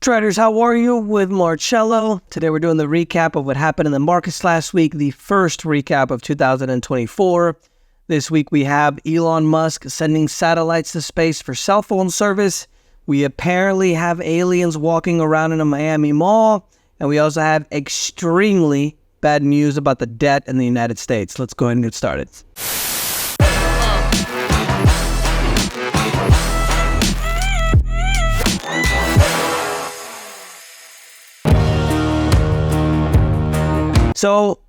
Traders, how are you? With Marcello. Today we're doing the recap of what happened in the markets last week, the first recap of 2024. This week we have Elon Musk sending satellites to space for cell phone service. We apparently have aliens walking around in a Miami mall. And we also have extremely bad news about the debt in the United States. Let's go ahead and get started. So,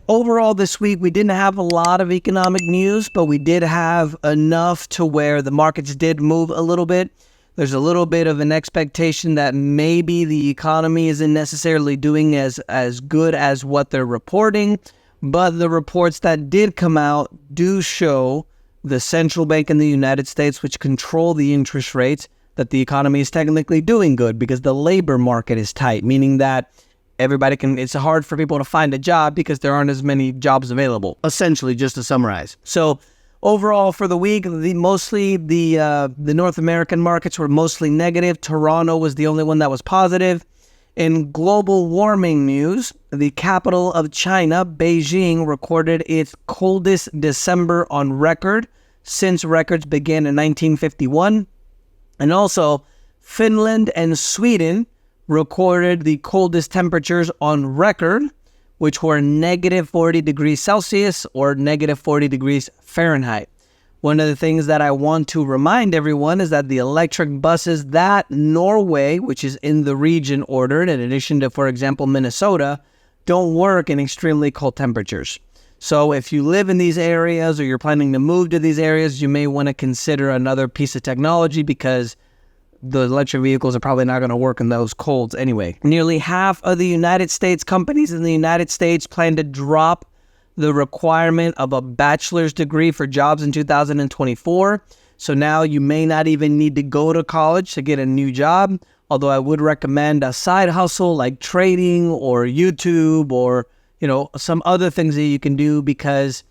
overall this week, we didn't have a lot of economic news, but we did have enough to where the markets did move a little bit. There's a little bit of an expectation that maybe the economy isn't necessarily doing as good as what they're reporting, but the reports that did come out do show the central bank in the United States, which control the interest rates, that the economy is technically doing good because the labor market is tight, meaning that it's hard for people to find a job because there aren't as many jobs available, essentially, just to summarize. So overall for the week, the North American markets were mostly negative. Toronto was the only one that was positive. In global warming news, the capital of China, Beijing, recorded its coldest December on record since records began in 1951. And also, Finland and Sweden recorded the coldest temperatures on record, which were negative 40 degrees Celsius or negative 40 degrees Fahrenheit. One of the things that I want to remind everyone is that the electric buses that Norway, which is in the region, ordered, in addition to, for example, Minnesota, don't work in extremely cold temperatures. So if you live in these areas or you're planning to move to these areas, you may want to consider another piece of technology because the electric vehicles are probably not going to work in those colds anyway. Nearly half of the United States companies in the United States plan to drop the requirement of a bachelor's degree for jobs in 2024. So now you may not even need to go to college to get a new job. Although I would recommend a side hustle like trading or YouTube or, some other things that you can do, because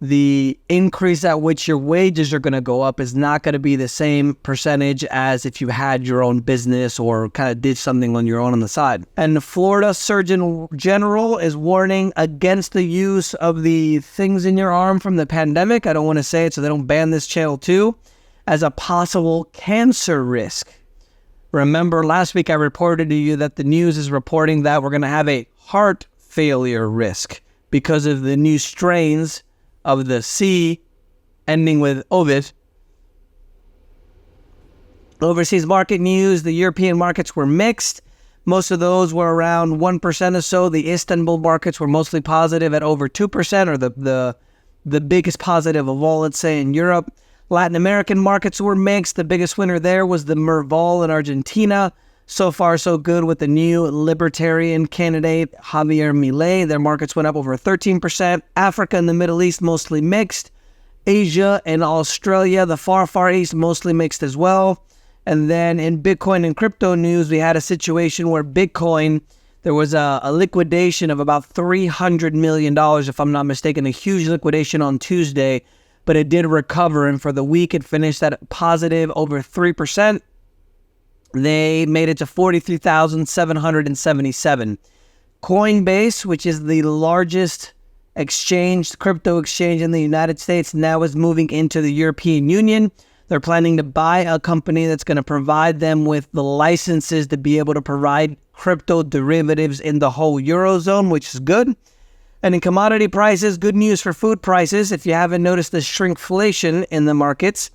the increase at which your wages are going to go up is not going to be the same percentage as if you had your own business or kind of did something on your own on the side. And Florida Surgeon General is warning against the use of the things in your arm from the pandemic. I don't want to say it so they don't ban this channel too, as a possible cancer risk. Remember, last week I reported to you that the news is reporting that we're going to have a heart failure risk because of the new strains of the C ending with Ovid. Overseas market news, the European markets were mixed. Most of those were around 1% or so. The Istanbul markets were mostly positive at over 2%, or the biggest positive of all, let's say, in Europe. Latin American markets were mixed. The biggest winner there was the Merval in Argentina. So far, so good with the new libertarian candidate, Javier Milei. Their markets went up over 13%. Africa and the Middle East, mostly mixed. Asia and Australia, the far East, mostly mixed as well. And then in Bitcoin and crypto news, we had a situation where Bitcoin, there was a liquidation of about $300 million, if I'm not mistaken, a huge liquidation on Tuesday, but it did recover. And for the week, it finished at positive over 3%. They made it to 43,777. Coinbase, which is the largest crypto exchange in the United States, now is moving into the European Union. They're planning to buy a company that's going to provide them with the licenses to be able to provide crypto derivatives in the whole Eurozone, which is good. And in commodity prices, good news for food prices. If you haven't noticed the shrinkflation in the markets,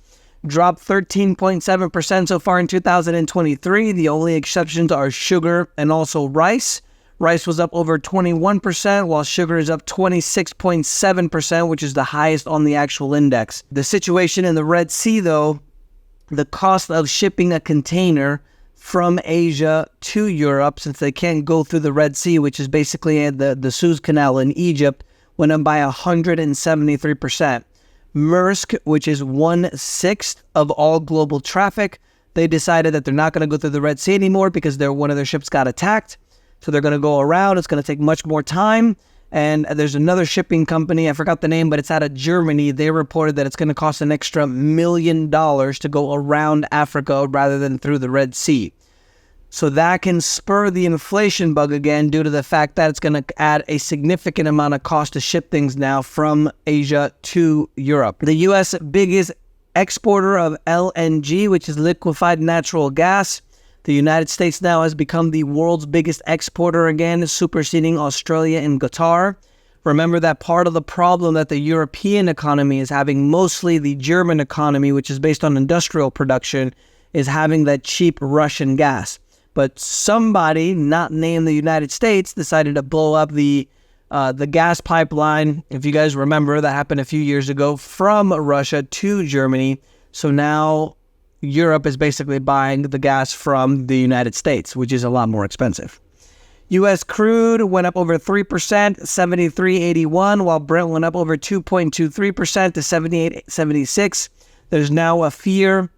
dropped 13.7% so far in 2023. The only exceptions are sugar and also rice. Rice was up over 21%, while sugar is up 26.7%, which is the highest on the actual index. The situation in the Red Sea, though, the cost of shipping a container from Asia to Europe, since they can't go through the Red Sea, which is basically the Suez Canal in Egypt, went up by 173%. Maersk, which is 1/6 of all global traffic, they decided that they're not going to go through the Red Sea anymore because one of their ships got attacked. So they're going to go around. It's going to take much more time. And there's another shipping company, I forgot the name, but it's out of Germany. They reported that it's going to cost an extra $1 million to go around Africa rather than through the Red Sea. So that can spur the inflation bug again due to the fact that it's going to add a significant amount of cost to ship things now from Asia to Europe. The U.S. biggest exporter of LNG, which is liquefied natural gas. The United States now has become the world's biggest exporter again, superseding Australia and Qatar. Remember that part of the problem that the European economy is having, mostly the German economy, which is based on industrial production, is having that cheap Russian gas. But somebody, not named the United States, decided to blow up the gas pipeline. If you guys remember, that happened a few years ago from Russia to Germany. So now Europe is basically buying the gas from the United States, which is a lot more expensive. U.S. crude went up over 3%, 73.81, while Brent went up over 2.23% to 78.76. There's now a fear,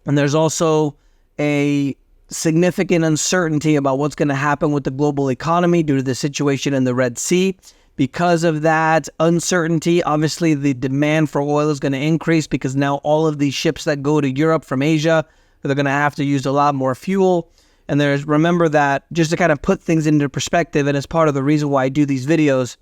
and there's also a significant uncertainty about what's going to happen with the global economy due to the situation in the Red Sea. Because of that uncertainty, obviously the demand for oil is going to increase because now all of these ships that go to Europe from Asia, they're going to have to use a lot more fuel. And remember that, just to kind of put things into perspective, and as part of the reason why I do these videos,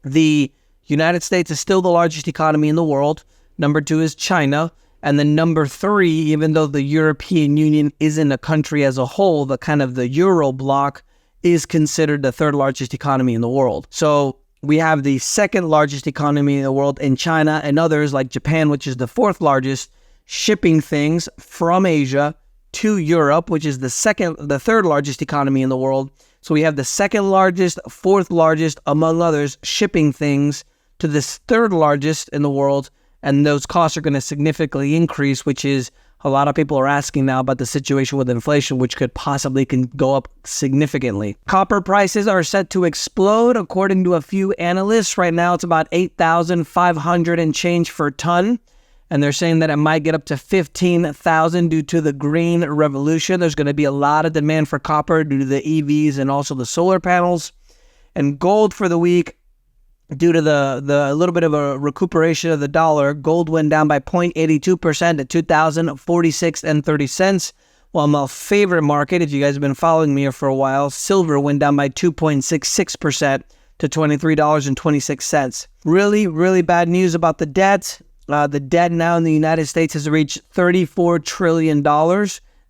the United States is still the largest economy in the world. Number 2 is China. And then number 3, even though the European Union isn't a country as a whole, the Euro bloc is considered the 3rd largest economy in the world. So we have the 2nd largest economy in the world in China, and others like Japan, which is the 4th largest, shipping things from Asia to Europe, which is the 3rd largest economy in the world. So we have the 2nd largest, 4th largest, among others, shipping things to this 3rd largest in the world. And those costs are going to significantly increase, which is a lot of people are asking now about the situation with inflation, which could possibly go up significantly. Copper prices are set to explode, according to a few analysts. Right now, it's about 8,500 and change per ton. And they're saying that it might get up to 15,000 due to the green revolution. There's going to be a lot of demand for copper due to the EVs and also the solar panels. And gold for the week, due to the little bit of a recuperation of the dollar, gold went down by 0.82% to $2,046.30. While my favorite market, if you guys have been following me here for a while, silver went down by 2.66% to $23.26. Really, really bad news about the debt. The debt now in the United States has reached $34 trillion.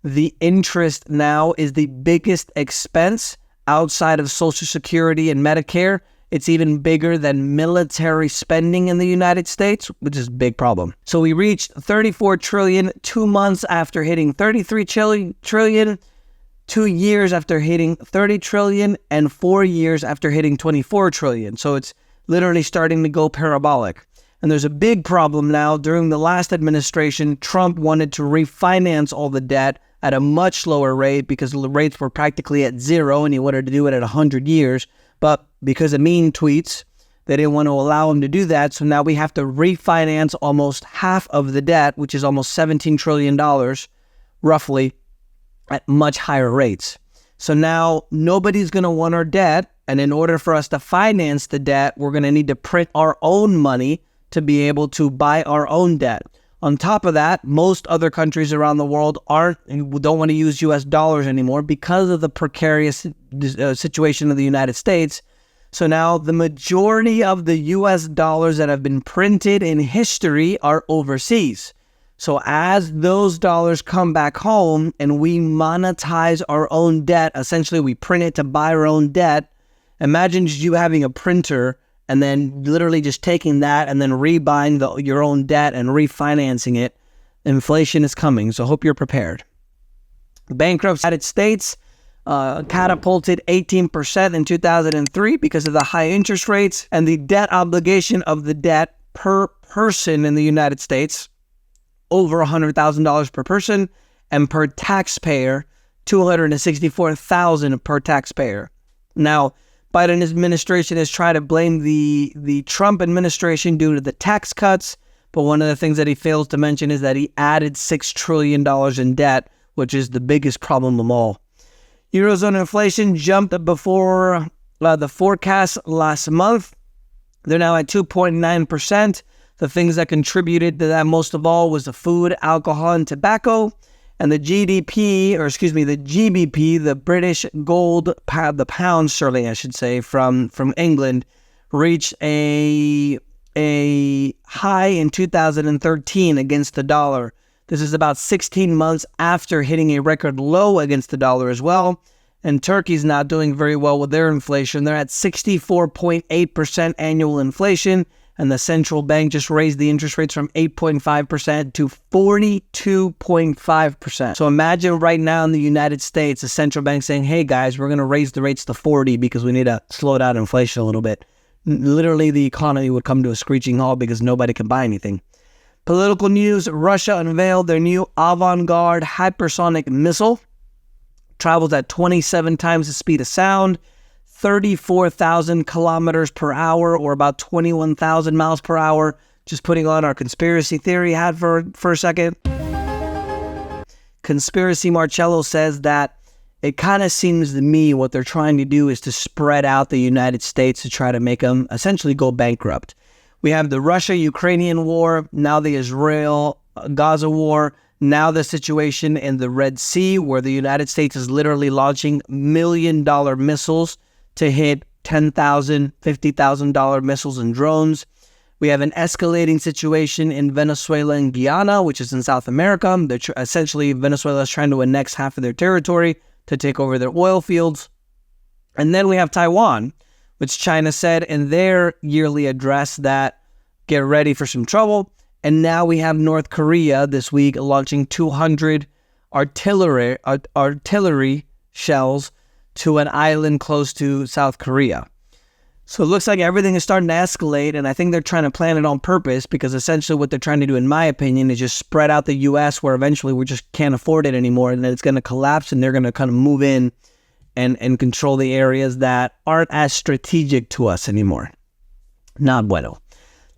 The interest now is the biggest expense outside of Social Security and Medicare. It's even bigger than military spending in the United States, which is a big problem. So we reached $34 trillion 2 months after hitting $33 trillion, 2 years after hitting $30 trillion, and 4 years after hitting $24 trillion. So it's literally starting to go parabolic. And there's a big problem now. During the last administration, Trump wanted to refinance all the debt at a much lower rate because the rates were practically at 0, and he wanted to do it at 100 years. But because of mean tweets, they didn't want to allow him to do that. So now we have to refinance almost half of the debt, which is almost $17 trillion, roughly, at much higher rates. So now nobody's going to want our debt. And in order for us to finance the debt, we're going to need to print our own money to be able to buy our own debt. On top of that, most other countries around the world don't want to use U.S. dollars anymore because of the precarious situation of the United States. So now the majority of the U.S. dollars that have been printed in history are overseas. So as those dollars come back home and we monetize our own debt, essentially we print it to buy our own debt. Imagine you having a printer and then literally just taking that and then rebuying your own debt and refinancing it. Inflation is coming, so hope you're prepared. Bankrupt United States catapulted 18% in 2003 because of the high interest rates, and the debt obligation of the debt per person in the United States, over $100,000 per person, and per taxpayer, $264,000 per taxpayer. Now, Biden administration has tried to blame the Trump administration due to the tax cuts, but one of the things that he fails to mention is that he added $6 trillion in debt, which is the biggest problem of all. Eurozone inflation jumped before the forecast last month. They're now at 2.9%. The things that contributed to that most of all was the food, alcohol, and tobacco. And the GBP, the British gold, the pound sterling, I should say, from England, reached a high in 2013 against the dollar. This is about 16 months after hitting a record low against the dollar as well. And Turkey's not doing very well with their inflation. They're at 64.8% annual inflation. And the central bank just raised the interest rates from 8.5% to 42.5%. So imagine right now in the United States, the central bank saying, hey guys, we're going to raise the rates to 40 because we need to slow down inflation a little bit. Literally, the economy would come to a screeching halt because nobody can buy anything. Political news, Russia unveiled their new avant-garde hypersonic missile. Travels at 27 times the speed of sound. 34,000 kilometers per hour, or about 21,000 miles per hour. Just putting on our conspiracy theory hat for a second. Conspiracy Marcello says that it kind of seems to me what they're trying to do is to spread out the United States to try to make them essentially go bankrupt. We have the Russia-Ukrainian war, now the Israel-Gaza war, now the situation in the Red Sea where the United States is literally launching $1 million missiles to hit $10,000, $50,000 missiles and drones. We have an escalating situation in Venezuela and Guyana, which is in South America. Essentially, Venezuela is trying to annex half of their territory to take over their oil fields. And then we have Taiwan, which China said in their yearly address that get ready for some trouble. And now we have North Korea this week launching 200 artillery shells to an island close to South Korea. So it looks like everything is starting to escalate, and I think they're trying to plan it on purpose because essentially what they're trying to do, in my opinion, is just spread out the U.S. where eventually we just can't afford it anymore, and then it's going to collapse, and they're going to kind of move in and control the areas that aren't as strategic to us anymore. Not bueno.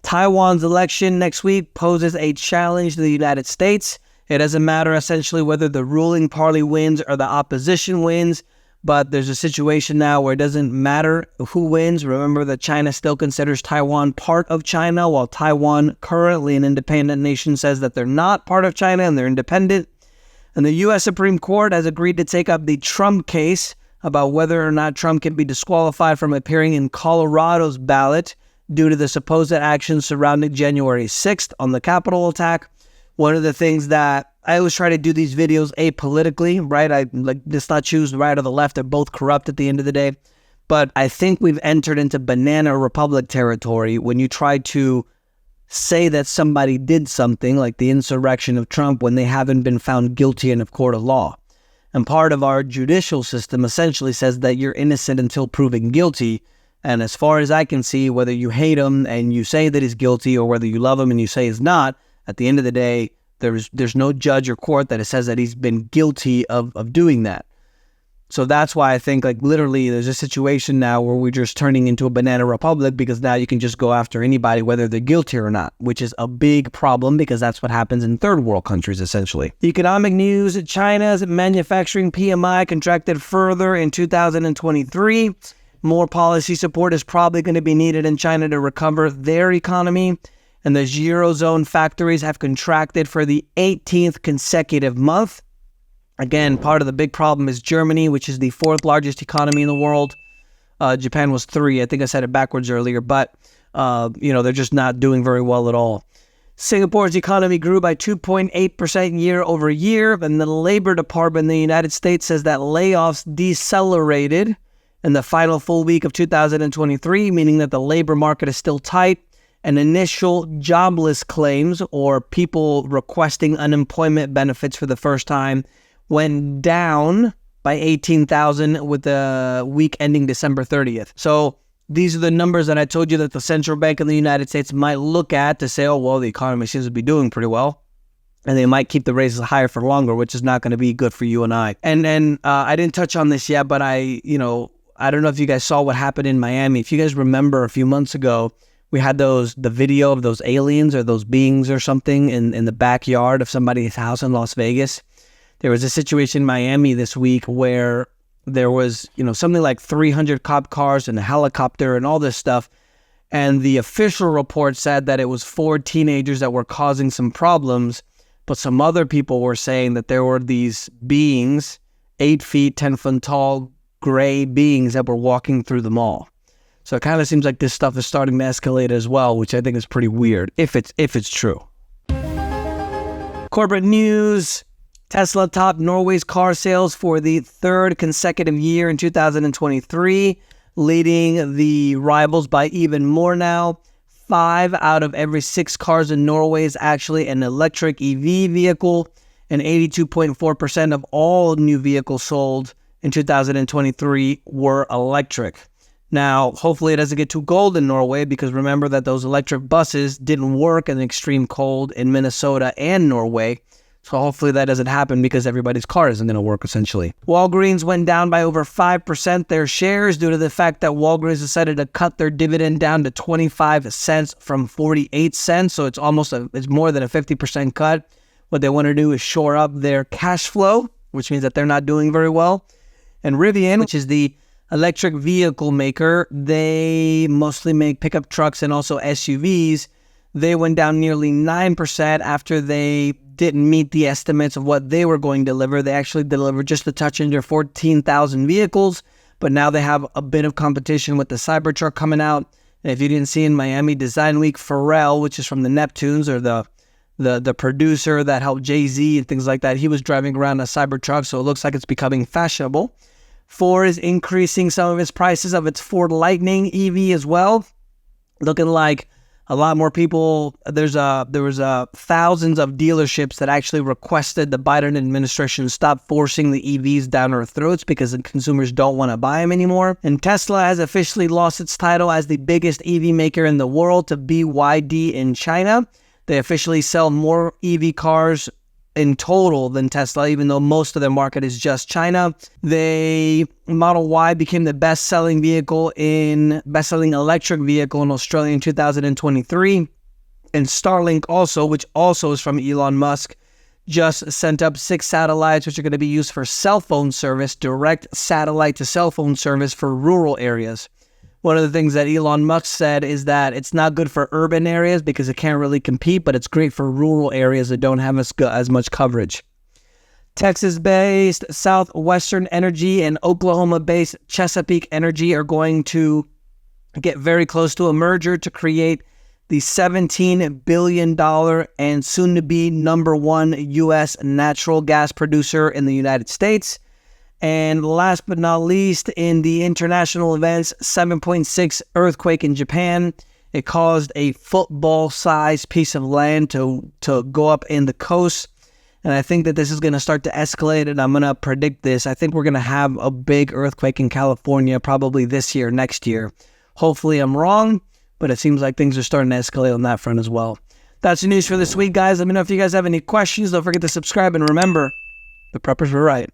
Taiwan's election next week poses a challenge to the United States. It doesn't matter essentially whether the ruling party wins or the opposition wins. But there's a situation now where it doesn't matter who wins. Remember that China still considers Taiwan part of China, while Taiwan, currently an independent nation, says that they're not part of China and they're independent. And the U.S. Supreme Court has agreed to take up the Trump case about whether or not Trump can be disqualified from appearing in Colorado's ballot due to the supposed actions surrounding January 6th on the Capitol attack. One of the things that I always try to do these videos apolitically, right? I just not choose the right or the left. They're both corrupt at the end of the day. But I think we've entered into banana republic territory when you try to say that somebody did something like the insurrection of Trump when they haven't been found guilty in a court of law. And part of our judicial system essentially says that you're innocent until proven guilty. And as far as I can see, whether you hate him and you say that he's guilty or whether you love him and you say he's not, at the end of the day, there's no judge or court that says that he's been guilty of doing that. So that's why I think literally there's a situation now where we're just turning into a banana republic because now you can just go after anybody whether they're guilty or not, which is a big problem because that's what happens in third world countries essentially. Economic news, China's manufacturing PMI contracted further in 2023. More policy support is probably going to be needed in China to recover their economy. And the Eurozone factories have contracted for the 18th consecutive month. Again, part of the big problem is Germany, which is the fourth largest economy in the world. Japan was 3. I think I said it backwards earlier, but they're just not doing very well at all. Singapore's economy grew by 2.8% year over year, and the Labor Department in the United States says that layoffs decelerated in the final full week of 2023, meaning that the labor market is still tight. And initial jobless claims, or people requesting unemployment benefits for the first time, went down by 18,000 with the week ending December 30th. So these are the numbers that I told you that the central bank in the United States might look at to say, oh, well, the economy seems to be doing pretty well. And they might keep the raises higher for longer, which is not going to be good for you and I. And I didn't touch on this yet, but I don't know if you guys saw what happened in Miami. If you guys remember a few months ago, we had the video of those aliens or those beings or something in the backyard of somebody's house in Las Vegas. There was a situation in Miami this week where there was, something like 300 cop cars and a helicopter and all this stuff. And the official report said that it was 4 teenagers that were causing some problems. But some other people were saying that there were these beings, 8 feet, 10 foot tall, gray beings that were walking through the mall. So it kind of seems like this stuff is starting to escalate as well, which I think is pretty weird, if it's true. Corporate news. Tesla topped Norway's car sales for the third consecutive year in 2023, leading the rivals by even more now. 5 out of every 6 cars in Norway is actually an electric EV vehicle, and 82.4% of all new vehicles sold in 2023 were electric. Now, hopefully it doesn't get too cold in Norway, because remember that those electric buses didn't work in the extreme cold in Minnesota and Norway. So hopefully that doesn't happen, because everybody's car isn't going to work, essentially. Walgreens went down by over 5% their shares due to the fact that Walgreens decided to cut their dividend down to 25 cents from 48 cents. So it's more than a 50% cut. What they want to do is shore up their cash flow, which means that they're not doing very well. And Rivian, which is the electric vehicle maker, they mostly make pickup trucks and also SUVs. They went down nearly 9% after they didn't meet the estimates of what they were going to deliver. They actually delivered just a touch under 14,000 vehicles, but now they have a bit of competition with the Cybertruck coming out. And if you didn't see in Miami Design Week, Pharrell, which is from the Neptunes, or the producer that helped Jay-Z and things like that, he was driving around a Cybertruck, so it looks like it's becoming fashionable. Ford is increasing some of its prices of its Ford Lightning EV as well, looking like a lot more people. There was thousands of dealerships that actually requested the Biden administration stop forcing the EVs down our throats, because the consumers don't want to buy them anymore. And Tesla has officially lost its title as the biggest EV maker in the world to BYD in China. They officially sell more EV cars in total than Tesla, even though most of their market is just China. Model Y became the best-selling electric vehicle in Australia in 2023. And Starlink also, which also is from Elon Musk, just sent up 6 satellites, which are going to be used for cell phone service, direct satellite to cell phone service for rural areas. One of the things that Elon Musk said is that it's not good for urban areas because it can't really compete, but it's great for rural areas that don't have as much coverage. Texas-based Southwestern Energy and Oklahoma-based Chesapeake Energy are going to get very close to a merger to create the $17 billion and soon-to-be #1 U.S. natural gas producer in the United States. And last but not least, in the international events, 7.6 earthquake in Japan. It caused a football-sized piece of land to go up in the coast. And I think that this is going to start to escalate, and I'm going to predict this. I think we're going to have a big earthquake in California probably this year, next year. Hopefully I'm wrong, but it seems like things are starting to escalate on that front as well. That's the news for this week, guys. Let me know if you guys have any questions. Don't forget to subscribe, and remember, the preppers were right.